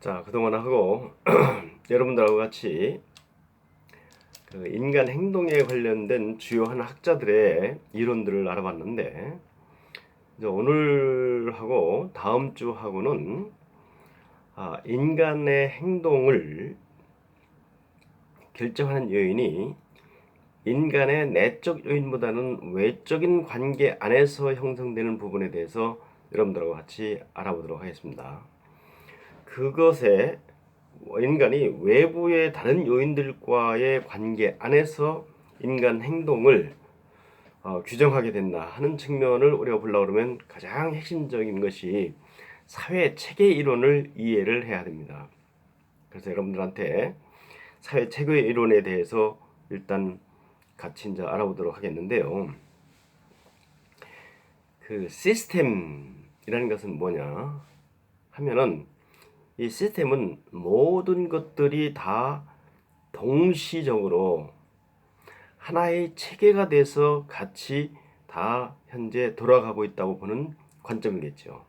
자, 그동안 하고 여러분들하고 같이 그 인간 행동에 관련된 주요한 학자들의 이론들을 알아봤는데, 이제 오늘하고 다음 주하고는 인간의 행동을 결정하는 요인이 인간의 내적 요인보다는 외적인 관계 안에서 형성되는 부분에 대해서 여러분들하고 같이 알아보도록 하겠습니다. 그것에 인간이 외부의 다른 요인들과의 관계 안에서 인간 행동을 규정하게 된다 하는 측면을 우리가 보려고 그러면 가장 핵심적인 것이 사회 체계 이론을 이해를 해야 됩니다. 그래서 여러분들한테 사회 체계 이론에 대해서 일단 같이 이제 알아보도록 하겠는데요. 그 시스템이라는 것은 뭐냐 하면은, 이 시스템은 모든 것들이 다 동시적으로 하나의 체계가 돼서 같이 다 현재 돌아가고 있다고 보는 관점이겠죠.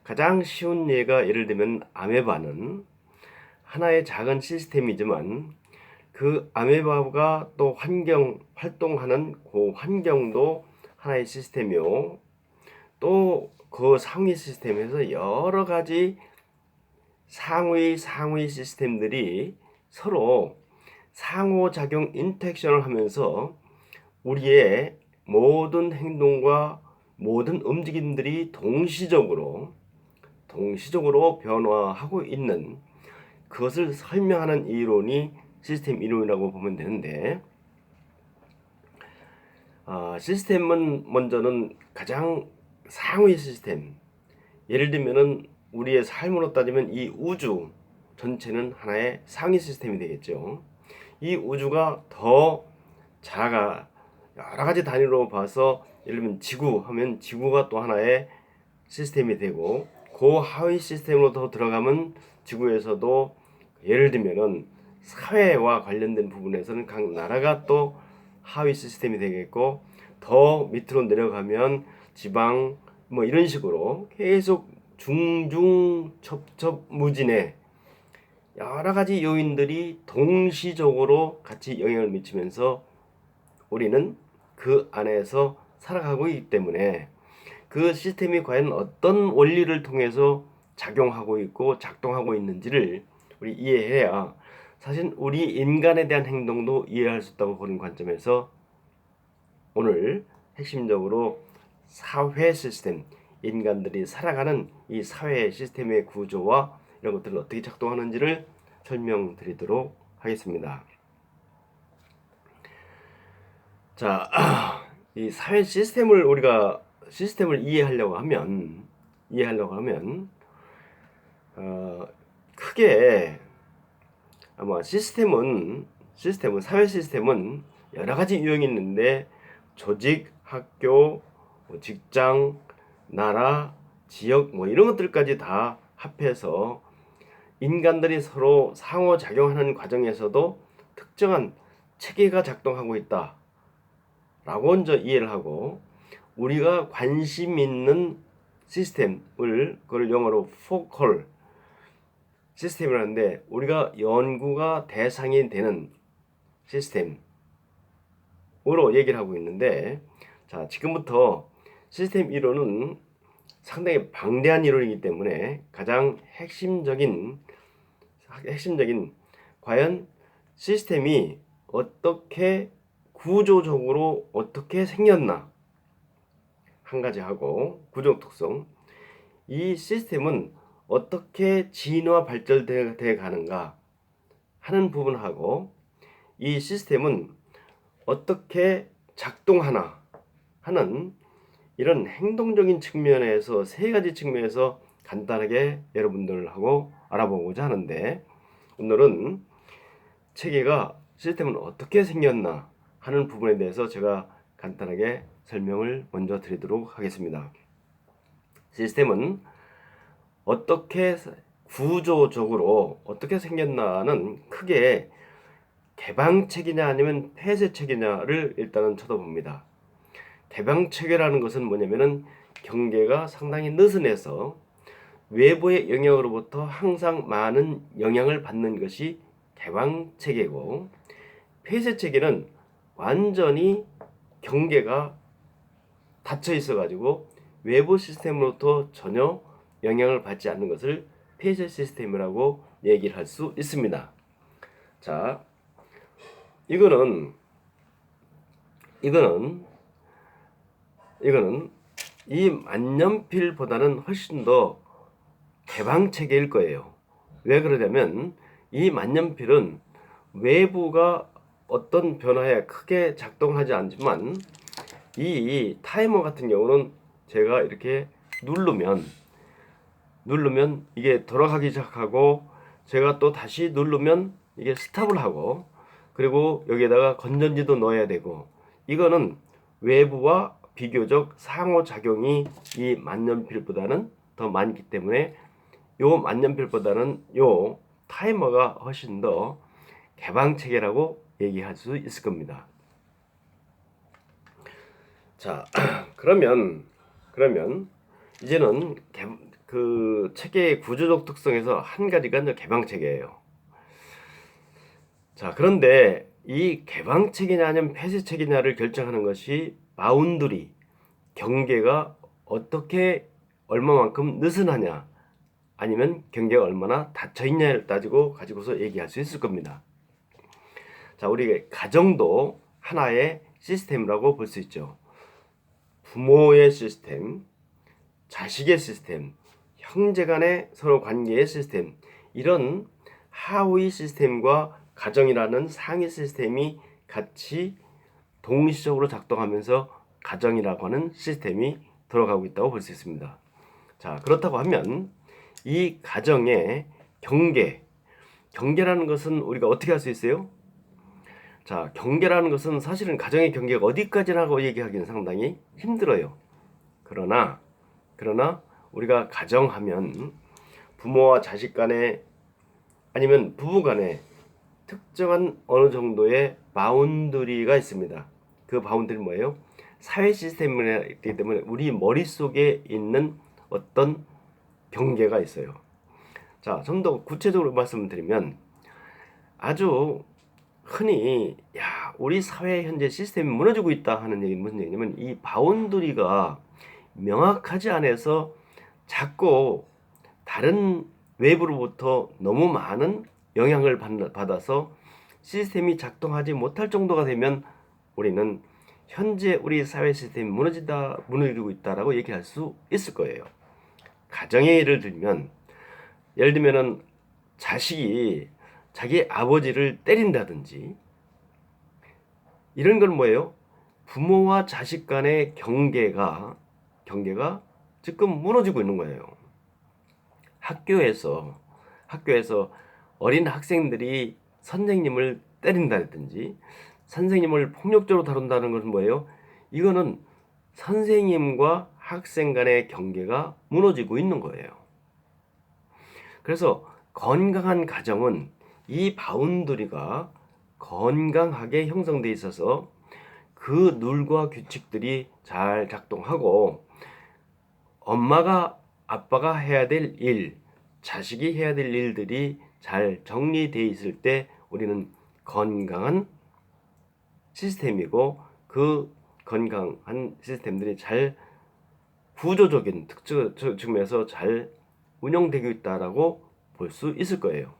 가장 쉬운 예가, 예를 들면 아메바는 하나의 작은 시스템이지만 그 아메바가 또 활동하는 그 환경도 하나의 시스템이요, 또 그 상위 시스템에서 여러 가지 상위 시스템들이 서로 상호작용 인터랙션을 하면서 우리의 모든 행동과 모든 움직임들이 동시적으로 변화하고 있는, 그것을 설명하는 이론이 시스템 이론이라고 보면 되는데, 시스템은 먼저는 가장 상위 시스템, 예를 들면은 우리의 삶으로 따지면 이 우주 전체는 하나의 상위 시스템이 되겠죠. 이 우주가 더 여러 가지 단위로 봐서, 예를 들면 지구 하면 지구가 또 하나의 시스템이 되고, 그 하위 시스템으로 더 들어가면 지구에서도, 예를 들면은 사회와 관련된 부분에서는 각 나라가 또 하위 시스템이 되겠고, 더 밑으로 내려가면 지방, 뭐 이런 식으로 계속 중중첩첩무진의 여러 가지 요인들이 동시적으로 같이 영향을 미치면서 우리는 그 안에서 살아가고 있기 때문에, 그 시스템이 과연 어떤 원리를 통해서 작용하고 있고 작동하고 있는지를 우리 이해해야 사실 우리 인간에 대한 행동도 이해할 수 있다고 보는 관점에서 오늘 핵심적으로 사회 시스템, 인간들이 살아가는 이 사회 시스템의 구조와 이런 것들을 어떻게 작동하는지를 설명드리도록 하겠습니다. 자, 이 사회 시스템을 우리가 이해하려고 하면 크게 아마 사회 시스템은 여러 가지 유형이 있는데, 조직, 학교, 직장, 나라, 지역, 뭐 이런 것들까지 다 합해서 인간들이 서로 상호작용하는 과정에서도 특정한 체계가 작동하고 있다 라고 먼저 이해를 하고, 우리가 관심 있는 시스템을, 그걸 영어로 포컬 시스템이라는데, 우리가 연구가 대상이 되는 시스템으로 얘기를 하고 있는데, 자, 지금부터 시스템 이론은 상당히 방대한 이론이기 때문에 가장 핵심적인 과연 시스템이 어떻게 구조적으로 어떻게 생겼나 한 가지 하고, 구조 특성, 이 시스템은 어떻게 진화 발전돼 가는가 하는 부분하고, 이 시스템은 어떻게 작동하나 하는 이런 행동적인 측면에서 세 가지 측면에서 간단하게 여러분들하고 알아보고자 하는데, 오늘은 체계가, 시스템은 어떻게 생겼나 하는 부분에 대해서 제가 간단하게 설명을 먼저 드리도록 하겠습니다. 시스템은 어떻게 구조적으로 어떻게 생겼나는 크게 개방체계냐 아니면 폐쇄체계냐를 일단은 쳐다봅니다. 개방체계라는 것은 뭐냐면은 경계가 상당히 느슨해서 외부의 영향으로부터 항상 많은 영향을 받는 것이 개방체계고, 폐쇄체계는 완전히 경계가 닫혀 있어 가지고 외부 시스템으로부터 전혀 영향을 받지 않는 것을 폐쇄 시스템이라고 얘기를 할 수 있습니다. 자, 이거는 이 만년필보다는 훨씬 더 개방 체계일 거예요. 왜 그러냐면 이 만년필은 외부가 어떤 변화에 크게 작동하지 않지만, 이 타이머 같은 경우는 제가 이렇게 누르면 이게 돌아가기 시작하고, 제가 또 다시 누르면 이게 스탑을 하고, 그리고 여기에다가 건전지도 넣어야 되고, 이거는 외부와 비교적 상호작용이 이 만년필보다는 더 많기 때문에 요 만년필보다는 요 타이머가 훨씬 더 개방체계라고 얘기할 수 있을 겁니다. 자, 그러면 이제는 그 체계의 구조적 특성에서 한 가지가 이제 개방체계예요. 자, 그런데 이 개방체계냐 아니면 폐쇄체계냐를 결정하는 것이 바운더리, 경계가 어떻게 얼마만큼 느슨하냐 아니면 경계가 얼마나 닫혀 있냐를 가지고서 얘기할 수 있을 겁니다. 자, 우리 가정도 하나의 시스템이라고 볼 수 있죠. 부모의 시스템, 자식의 시스템, 형제 간의 서로 관계의 시스템, 이런 하위 시스템과 가정이라는 상위 시스템이 같이 동시적으로 작동하면서 가정이라고 하는 시스템이 돌아가고 있다고 볼 수 있습니다. 자, 그렇다고 하면 이 가정의 경계라는 것은 우리가 어떻게 할 수 있어요? 자, 경계라는 것은 사실은 가정의 경계가 어디까지라고 얘기하기는 상당히 힘들어요. 그러나 우리가 가정하면 부모와 자식 간에 아니면 부부 간에 특정한 어느 정도의 바운더리가 있습니다. 그 바운더리는 뭐예요? 사회 시스템이기 때문에 우리 머릿속에 있는 어떤 경계가 있어요. 자, 좀 더 구체적으로 말씀드리면, 아주 흔히 우리 사회 현재 시스템이 무너지고 있다 하는 얘기는 무슨 얘기냐면, 이 바운더리가 명확하지 않아서 자꾸 다른 외부로부터 너무 많은 영향을 받아서 시스템이 작동하지 못할 정도가 되면 우리는 현재 우리 사회 시스템이 무너지고 있다라고 얘기할 수 있을 거예요. 가정의 예를 들면은 자식이 자기 아버지를 때린다든지, 이런 건 뭐예요? 부모와 자식 간의 경계가 지금 무너지고 있는 거예요. 학교에서 어린 학생들이 선생님을 때린다든지 선생님을 폭력적으로 다룬다는 것은 뭐예요? 이거는 선생님과 학생 간의 경계가 무너지고 있는 거예요. 그래서 건강한 가정은 이 바운더리가 건강하게 형성되어 있어서 그 룰과 규칙들이 잘 작동하고, 엄마가 아빠가 해야 될 일, 자식이 해야 될 일들이 잘 정리되어 있을 때 우리는 건강한 시스템이고, 그 건강한 시스템들이 잘 구조적인 측면에서 잘 운영되고 있다라고 볼 수 있을 거예요.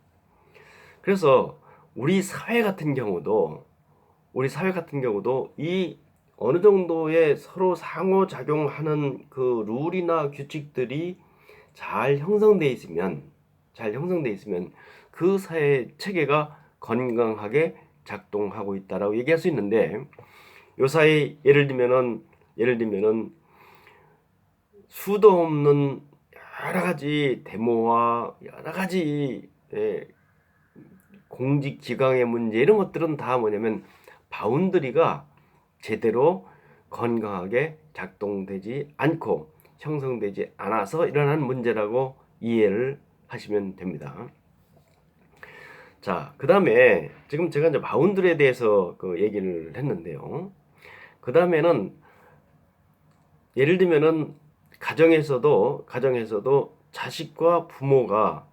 그래서 우리 사회 같은 경우도 이 어느 정도의 서로 상호작용하는 그 룰이나 규칙들이 잘 형성되어 있으면 그 사회 체계가 건강하게 작동하고 있다라고 얘기할 수 있는데, 요 사이 예를 들면은 수도 없는 여러 가지 데모와 여러 가지 공직 기강의 문제, 이런 것들은 다 뭐냐면 바운더리가 제대로 건강하게 작동되지 않고 형성되지 않아서 일어나는 문제라고 이해를 하시면 됩니다. 자, 그 다음에 지금 제가 이제 바운더리에 대해서 그 얘기를 했는데요. 그 다음에는 예를 들면은 가정에서도 자식과 부모가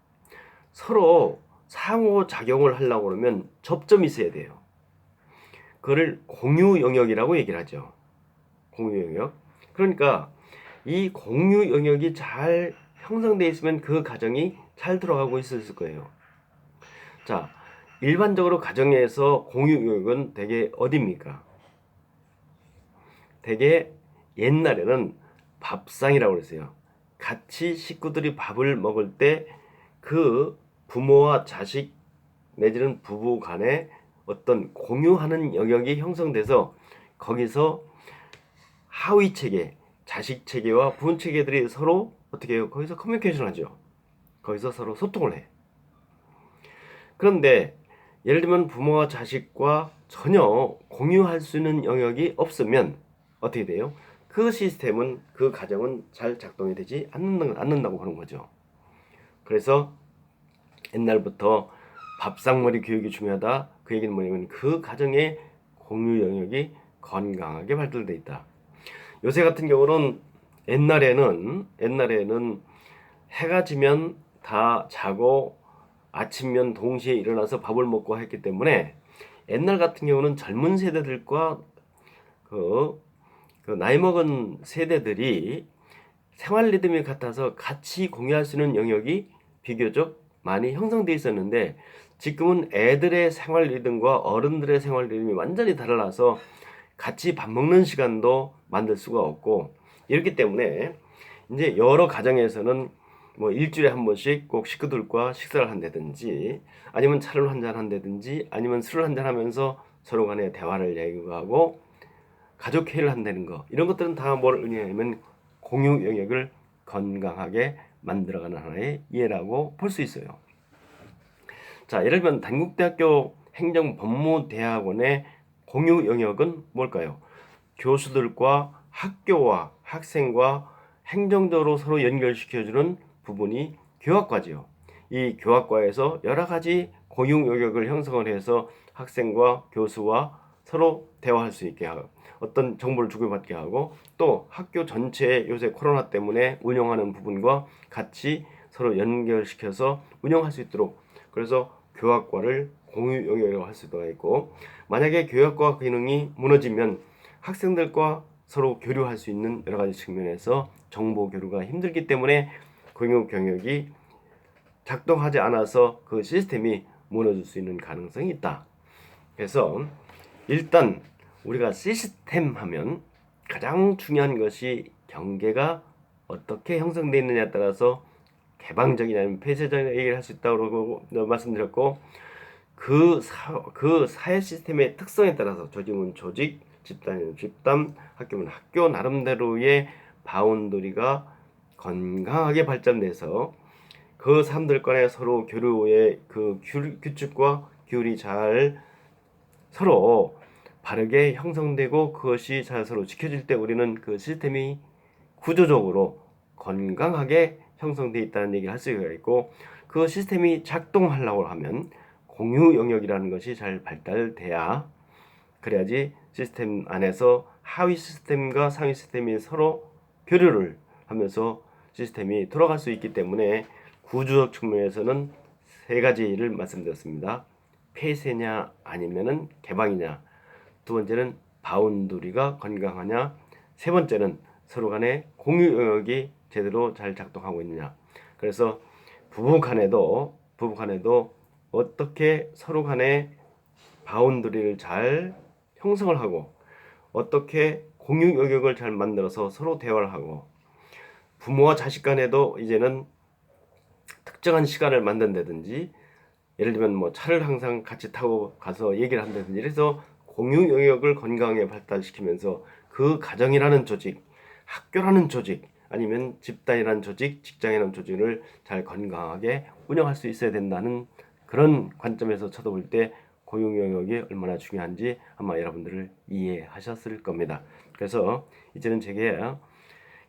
서로 상호작용을 하려고 그러면 접점이 있어야 돼요. 그거를 공유 영역이라고 얘기를 하죠. 공유 영역. 그러니까 이 공유 영역이 잘 형성되어 있으면 그 가정이 잘 들어가고 있을 거예요. 자, 일반적으로 가정에서 공유 영역은 대개 어디입니까? 대개 옛날에는 밥상이라고 그랬어요. 같이 식구들이 밥을 먹을 때 그 부모와 자식 내지는 부부 간에 어떤 공유하는 영역이 형성돼서 거기서 하위 체계, 자식 체계와 부모 체계들이 서로 어떻게 해요? 거기서 커뮤니케이션 하죠. 거기서 서로 소통을 해. 그런데 예를 들면 부모와 자식과 전혀 공유할 수 있는 영역이 없으면 어떻게 돼요? 그 시스템은, 그 가정은 잘 작동이 되지 않는다고 하는 거죠. 그래서 옛날부터 밥상머리 교육이 중요하다. 그 얘기는 뭐냐면 그 가정의 공유 영역이 건강하게 발달되어 있다. 요새 같은 경우는 옛날에는 해가 지면 다 자고 아침면 동시에 일어나서 밥을 먹고 했기 때문에 옛날 같은 경우는 젊은 세대들과 그 나이 먹은 세대들이 생활 리듬이 같아서 같이 공유할 수 있는 영역이 비교적 많이 형성되어 있었는데 지금은 애들의 생활 리듬과 어른들의 생활 리듬이 완전히 달라서 같이 밥 먹는 시간도 만들 수가 없고 이렇기 때문에 이제 여러 가정에서는 뭐 일주일에 한 번씩 꼭 식구들과 식사를 한다든지 아니면 차를 한잔 한다든지 아니면 술을 한잔 하면서 서로 간에 대화를 얘기하고 가족 회의를 한다는 거 이런 것들은 다 뭘 의미하냐면 공유 영역을 건강하게 만들어가는 하나의 예라고 볼 수 있어요. 자, 예를 들면 단국대학교 행정법무대학원의 공유 영역은 뭘까요? 교수들과 학교와 학생과 행정적으로 서로 연결시켜주는 부분이 교학과지요. 이 교학과에서 여러 가지 공유 영역을 형성을 해서 학생과 교수와 서로 대화할 수 있게 하고 어떤 정보를 주고받게 하고 또 학교 전체에 요새 코로나 때문에 운영하는 부분과 같이 서로 연결시켜서 운영할 수 있도록 그래서 교학과를 공유 영역이라고 할 수가 있고 만약에 교학과 기능이 무너지면 학생들과 서로 교류할 수 있는 여러 가지 측면에서 정보 교류가 힘들기 때문에 공유 영역이 작동하지 않아서 그 시스템이 무너질 수 있는 가능성이 있다. 그래서 일단 우리가 시스템 하면 가장 중요한 것이 경계가 어떻게 형성되어 있느냐에 따라서 개방적이냐 아니면 폐쇄적인 얘기를 할 수 있다고 말씀드렸고 그 사회 시스템의 특성에 따라서 조직은 조직, 집단은 집단, 학교는 학교 나름대로의 바운더리가 건강하게 발전돼서 그 사람들 간에 서로 교류의 그 규칙과 규율이 잘 서로 바르게 형성되고 그것이 잘 서로 지켜질 때 우리는 그 시스템이 구조적으로 건강하게 형성되어 있다는 얘기를 할 수가 있고 그 시스템이 작동하려고 하면 공유 영역이라는 것이 잘 발달돼야 그래야지 시스템 안에서 하위 시스템과 상위 시스템이 서로 교류를 하면서 시스템이 돌아갈 수 있기 때문에 구조적 측면에서는 세 가지를 말씀드렸습니다. 폐쇄냐 아니면은 개방이냐. 두 번째는 바운더리가 건강하냐. 세 번째는 서로 간의 공유 영역이 제대로 잘 작동하고 있느냐. 그래서 부부 간에도 어떻게 서로 간의 바운더리를 잘 형성을 하고 어떻게 공유 영역을 잘 만들어서 서로 대화를 하고 부모와 자식 간에도 이제는 특정한 시간을 만든다든지 예를 들면 뭐 차를 항상 같이 타고 가서 얘기를 한다든지 그래서 공유 영역을 건강하게 발달시키면서 그 가정이라는 조직, 학교라는 조직 아니면 집단이라는 조직, 직장이라는 조직을 잘 건강하게 운영할 수 있어야 된다는 그런 관점에서 쳐다볼 때 공유 영역이 얼마나 중요한지 아마 여러분들을 이해하셨을 겁니다. 그래서 이제는 제가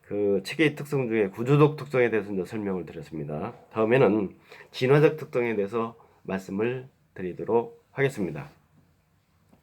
그 체계의 특성 중에 구조적 특성에 대해서 이제 설명을 드렸습니다. 다음에는 진화적 특성에 대해서 말씀을 드리도록 하겠습니다.